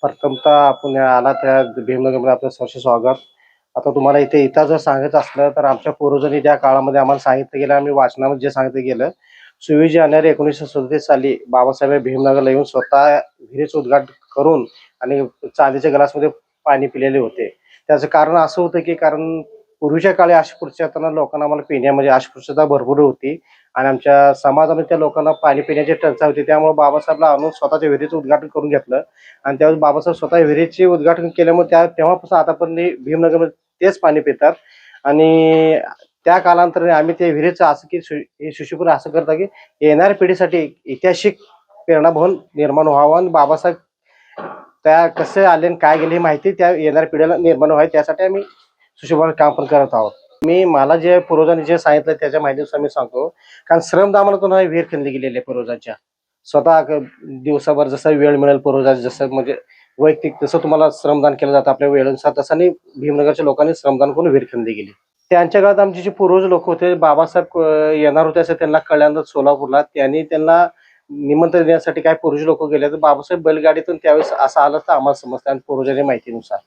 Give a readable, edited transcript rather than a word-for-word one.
प्रथमतः आपण आला त्या भीमनगरमध्ये आपलं सहर्ष स्वागत. आता तुम्हाला इथं जर सांगायचं असलं तर आमच्या पूर्वजांनी ज्या काळामध्ये आम्हाला सांगितलं गेलं, आम्ही वाचनामध्ये जे सांगितलं गेलं, 26 जानेवारी 1937 साली बाबासाहेब भीमनगरला येऊन स्वतः विहिरीचं उद्घाटन करून आणि चांदीच्या ग्लासमध्ये पाणी पिलेले होते. त्याचं कारण असं होतं की कारण पूर्वीच्या काळी अस्पृश्यता लोकांना आम्हाला पिण्यामध्ये अस्पृश्यता भरपूर होती आणि आमच्या समाजामध्ये त्या लोकांना पाणी पिण्याची टंचाई होती. त्यामुळे बाबासाहेबला आणून स्वतःच्या विहिरीचं उद्घाटन करून घेतलं आणि त्यावेळेस बाबासाहेब स्वतः विहिरीचे उद्घाटन केल्यामुळे तेव्हापासून आतापर्यंत भीमनगरमध्ये तेच पाणी पितात. आणि त्या कालांतराने आम्ही ते विहिरीचं असं की हे शिशुपूर असं करता की येणाऱ्या पिढीसाठी ऐतिहासिक प्रेरणाभावन निर्माण व्हावं आणि बाबासाहेब त्या कसे आले आणि काय गेले ही माहिती त्या येणाऱ्या पिढीला निर्माण व्हावी, त्यासाठी आम्ही सुशोभन काम पण करत आहोत. मला जे पूर्वजांनी जे सांगितलं त्याच्या माहितीनुसार मी सांगतो. कारण श्रमदानातून विहीर खणली गेलेली आहे पूर्वजांच्या. स्वतः दिवसाभर जसा वेळ मिळेल पूर्वजांचा जसं म्हणजे वैयक्तिक जसं तुम्हाला श्रमदान केलं जातं आपल्या वेळेनुसार, तसं नाही भीमनगरच्या लोकांनी श्रमदान करून विहीर खणली गेली. त्यांच्या काळात आमचे जे पूर्वज लोक होते, बाबासाहेब येणार होते असं त्यांना कळल्यानंतर सोलापूरला त्यांनी त्यांना निमंत्रण देण्यासाठी काय पूर्वज लोक गेले, तर बाबासाहेब बैलगाडीतून त्यावेळेस असं आलं तर आम्हाला समजतं आणि पूर्वजांच्या माहितीनुसार